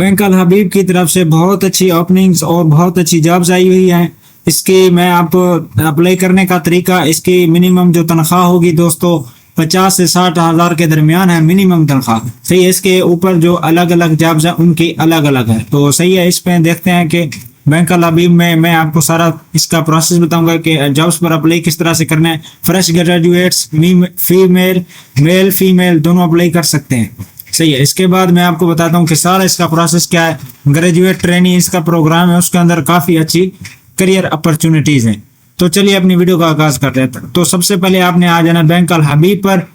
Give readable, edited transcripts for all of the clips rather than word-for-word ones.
Bank अल हबीब की तरफ से बहुत अच्छी ओपनिंग्स और बहुत अच्छी जॉब्स आई हुई हैं। इसकी मैं आपको अप्लाई करने का तरीका, इसकी मिनिमम जो तनख्वाह होगी दोस्तों 50 से 60 हज़ार के दरमियान है मिनिमम तनख्वाह। सही है। इसके ऊपर जो अलग अलग जॉब्स हैं उनकी अलग अलग है। तो सही है, इस पे देखते हैं कि बैंक अल हबीब में मैं आपको सारा इसका प्रोसेस बताऊंगा कि जॉब्स पर अप्लाई किस तरह से करना है। Fresh graduates female male female दोनों अप्लाई कर सकते हैं। सही है। इसके बाद मैं आपको बताता हूँ कि सारा इसका प्रोसेस क्या है। ग्रेजुएट ट्रेनिंग इसका प्रोग्राम है, उसके अंदर काफ़ी अच्छी करियर अपॉर्चुनिटीज़ हैं। तो चलिए अपनी वीडियो का आगाज़ करते हैं। तो सबसे पहले आपने आ जाना बैंक अल हबीब पर।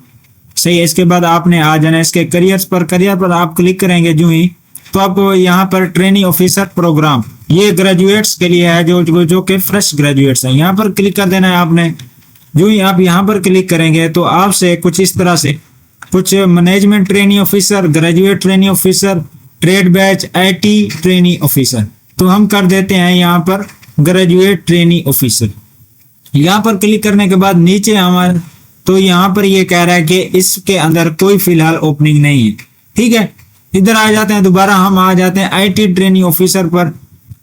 सही है। इसके बाद आपने आ जाना इसके करियर पर आप क्लिक करेंगे जो ही, तो आपको यहाँ पर ट्रेनिंग ऑफिसर प्रोग्राम, ये ग्रेजुएट्स के लिए है जो कि फ्रेश ग्रेजुएट्स हैं। यहाँ पर क्लिक कर देना है आपने। जो ही आप यहाँ पर क्लिक करेंगे तो आपसे कुछ इस तरह से कुछ management training officer, graduate training officer, trade batch, IT training officer, तो हम कर देते हैं यहाँ पर ग्रेजुएट ट्रेनिंग ऑफिसर। यहाँ पर क्लिक करने के बाद नीचे हमारे तो यहाँ पर ये कह रहा है कि इसके अंदर कोई फिलहाल ओपनिंग नहीं है। ठीक है। इधर आ जाते हैं, दोबारा हम आ जाते हैं आईटी ट्रेनिंग ऑफिसर पर।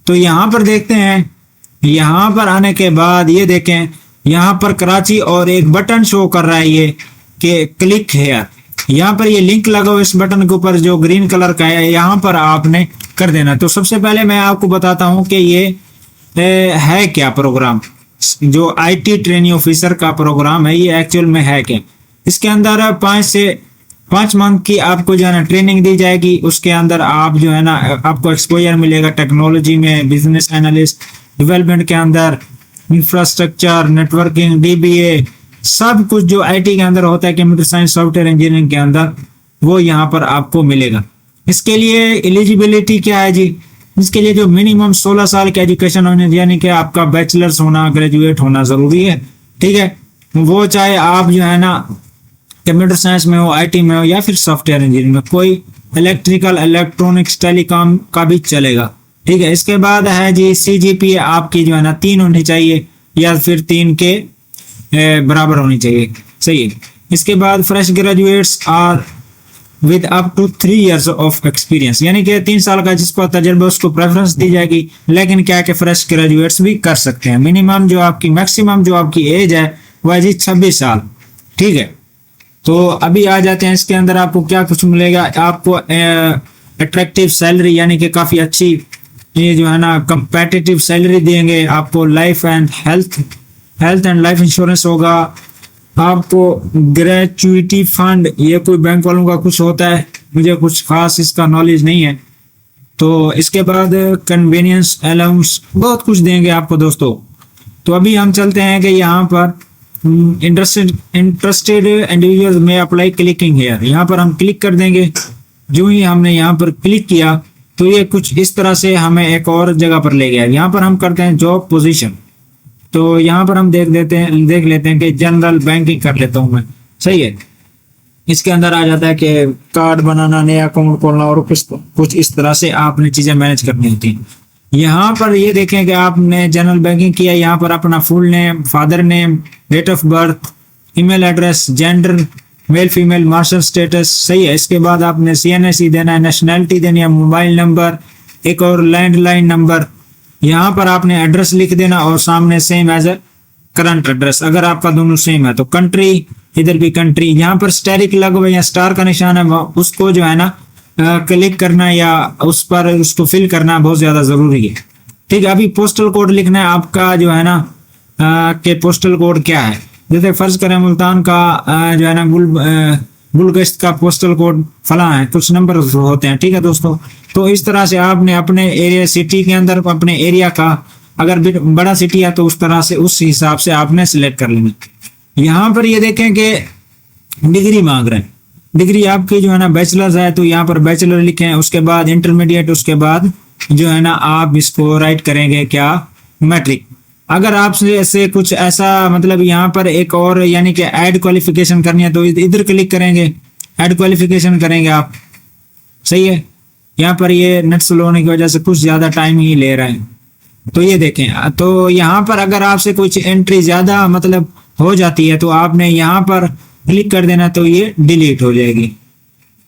तो यहाँ पर देखते हैं, यहाँ पर आने के बाद ये देखें यहाँ पर कराची और एक बटन शो कर रहा है ये कि क्लिक हेयर। यहाँ पर ये लिंक लगा हुआ इस बटन के ऊपर जो ग्रीन कलर का है, यहाँ पर आपने कर देना। तो सबसे पहले मैं आपको बताता हूँ कि ये है क्या प्रोग्राम। जो आईटी ट्रेनिंग ऑफिसर का प्रोग्राम है ये एक्चुअल में है क्या। इसके अंदर 5 मंथ की आपको जो है ना ट्रेनिंग दी जाएगी। उसके अंदर आप जो है ना आपको एक्सपोजर मिलेगा टेक्नोलॉजी में, बिजनेस एनालिस्ट, डेवलपमेंट के अंदर, इंफ्रास्ट्रक्चर, नेटवर्किंग, डीबीए, सब कुछ जो आईटी के अंदर होता है, कंप्यूटर साइंस, सॉफ्टवेयर इंजीनियरिंग के अंदर, वो यहाँ पर आपको मिलेगा। इसके लिए एलिजिबिलिटी क्या है जी। इसके लिए जो मिनिमम 16 साल की एजुकेशन होने, यानी कि आपका बैचलर्स होना, ग्रेजुएट होना जरूरी है। ठीक है। वो चाहे आप जो है ना कंप्यूटर साइंस में हो, आईटी में हो, या फिर सॉफ्टवेयर इंजीनियरिंग में, कोई इलेक्ट्रिकल, इलेक्ट्रॉनिक्स, टेलीकॉम का भी चलेगा। ठीक है। इसके बाद है जी सीजीपीए आपकी जो है ना 3 होनी चाहिए या फिर 3 के बराबर होनी चाहिए। सही है। इसके बाद fresh graduates are with up to 3 years of experience, यानी कि 3 साल का जिसको तजर्बा उसको प्रेफरेंस दी जाएगी। लेकिन क्या है कि फ्रेश ग्रेजुएट्स भी कर सकते हैं। मिनिमम जो आपकी मैक्सिमम जो आपकी एज है वह जी 26 साल। ठीक है। तो अभी आ जाते हैं इसके अंदर आपको क्या कुछ मिलेगा। आपको अट्रैक्टिव सैलरी, यानी कि काफ़ी अच्छी ये जो है ना कंपेटिटिव सैलरी देंगे आपको। Life and health and life insurance होगा आपको। ग्रेचुइटी फंड, ये कोई बैंक वालों का कुछ होता है, मुझे कुछ खास इसका नॉलेज नहीं है। तो इसके बाद कन्वीनियंस अलाउंस, बहुत कुछ देंगे आपको दोस्तों। तो अभी हम चलते हैं कि यहाँ पर इंटरेस्टेड इंडिविजुअल में अप्लाई क्लिकिंग हेयर, यहाँ पर हम क्लिक कर देंगे। जो ही हमने यहाँ पर क्लिक किया तो ये कुछ इस तरह से हमें एक और जगह पर ले गया। यहाँ पर हम करते हैं जॉब पोजीशन। तो यहाँ पर हम देख लेते हैं कि जनरल बैंकिंग कर लेता हूँ मैं। सही है। इसके अंदर आ जाता है कि कार्ड बनाना, नया अकाउंट खोलना और कुछ इस तरह से आपने चीजें मैनेज करनी होती हैं। यहाँ पर ये देखें कि आपने जनरल बैंकिंग किया। यहाँ पर अपना full name, father name, date of birth, email address, gender, male female, marital status. सही है। इसके बाद आपने CNSE देना है, नेशनैलिटी देनी है, मोबाइल नंबर, एक और लैंडलाइन नंबर। यहाँ पर आपने एड्रेस लिख देना और सामने same as a current address. अगर आपका दोनों सेम है तो कंट्री, इधर भी कंट्री। यहाँ पर स्टेरिक लगा हुआ या स्टार का निशान है, उसको जो है ना क्लिक करना या उस पर उसको फिल करना बहुत ज्यादा जरूरी है। ठीक है। अभी पोस्टल कोड लिखना है आपका जो है ना के पोस्टल कोड क्या है। जैसे फर्ज करें मुल्तान का जो है ना बुलगश्त का पोस्टल कोड फला है, कुछ नंबर होते हैं। ठीक है दोस्तों। तो इस तरह से आपने अपने एरिया सिटी के अंदर अपने एरिया का, अगर बड़ा सिटी है तो उस तरह से उस हिसाब से आपने सिलेक्ट कर लेना। यहाँ पर ये देखें कि डिग्री मांग रहे हैं। डिग्री आपकी जो है ना बैचलर्स है तो यहाँ पर बैचलर लिखें। उसके बाद इंटरमीडिएट, उसके बाद जो है ना आप इसको राइट करेंगे क्या, मैट्रिक। अगर आपसे ऐसे कुछ ऐसा मतलब यहाँ पर एक और यानी कि ऐड क्वालिफिकेशन करनी है तो इधर क्लिक करेंगे, ऐड क्वालिफिकेशन करेंगे आप। सही है। यहाँ पर ये नेट स्लो होने की वजह से कुछ ज़्यादा टाइम ही ले रहा है। तो ये देखें, तो यहाँ पर अगर आपसे कुछ एंट्री ज़्यादा मतलब हो जाती है तो आपने यहाँ पर क्लिक कर देना तो ये डिलीट हो जाएगी।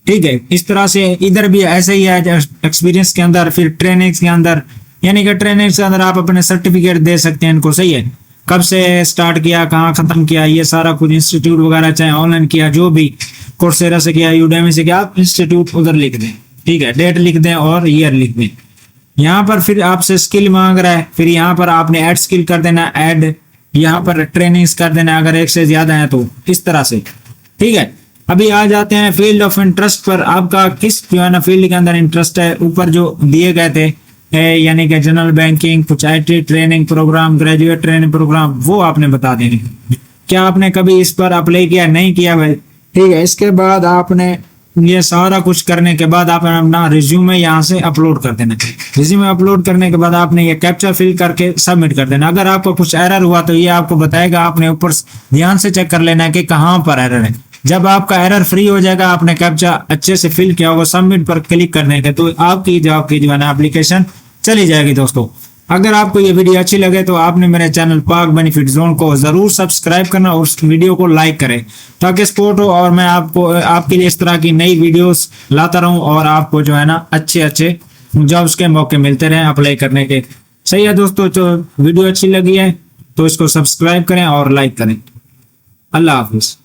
ठीक है, इस तरह से इधर भी ऐसे ही है एक्सपीरियंस के अंदर। फिर ट्रेनिंग्स के अंदर, यानी कि ट्रेनिंग्स के अंदर आप अपने सर्टिफिकेट दे सकते हैं इनको, सही है, कब से स्टार्ट किया, कहाँ खत्म किया, ये सारा कुछ इंस्टीट्यूट वगैरह, चाहे ऑनलाइन किया, जो भी कोर्सेरा से किया, यूडेमी से किया, आप इंस्टीट्यूट उधर लिख दें, ठीक है, डेट लिख दें और ईयर लिख दें। यहाँ पर फिर आपसे स्किल मांग रहा है, फिर यहाँ पर आपने ऐड स्किल कर देना, ऐड यहाँ पर ट्रेनिंग्स कर देना अगर एक से ज्यादा है तो, इस तरह से, ठीक है। अभी आ जाते हैं फील्ड ऑफ इंटरेस्ट पर, आपका किस जो है ना फील्ड के अंदर इंटरेस्ट है। ऊपर जो दिए गए थे यानी कि जनरल बैंकिंग, कुछ IT training programme, graduate training programme, वो आपने बता देने। क्या आपने कभी इस पर अप्लाई किया, नहीं किया भाई, ठीक है। इसके बाद आपने ये सारा कुछ करने के बाद आपने अपना रिज्यूमे यहाँ से अपलोड कर देना। रिज्यूमे अपलोड करने के बाद आपने ये कैप्चा फिल करके सबमिट कर देना। अगर आपको कुछ एरर हुआ तो ये आपको बताएगा, आपने ऊपर ध्यान से चेक कर लेना कि कहाँ पर एरर है। जब आपका एरर फ्री हो जाएगा, आपने कैप्चा अच्छे से फिल किया होगा, सबमिट पर क्लिक करने के तो आपकी जॉब की जो है ना एप्लीकेशन चली जाएगी। दोस्तों अगर आपको ये वीडियो अच्छी लगे तो आपने मेरे चैनल पाक बेनिफिट जोन को जरूर सब्सक्राइब करना और उस वीडियो को लाइक करें ताकि सपोर्ट हो और मैं आपको आपके लिए इस तरह की नई वीडियोस लाता रहूं और आपको जो है ना अच्छे अच्छे जॉब्स के मौके मिलते रहें अप्लाई करने के। सही है दोस्तों, तो वीडियो अच्छी लगी है तो इसको सब्सक्राइब करें और लाइक करें। अल्लाह हाफिज।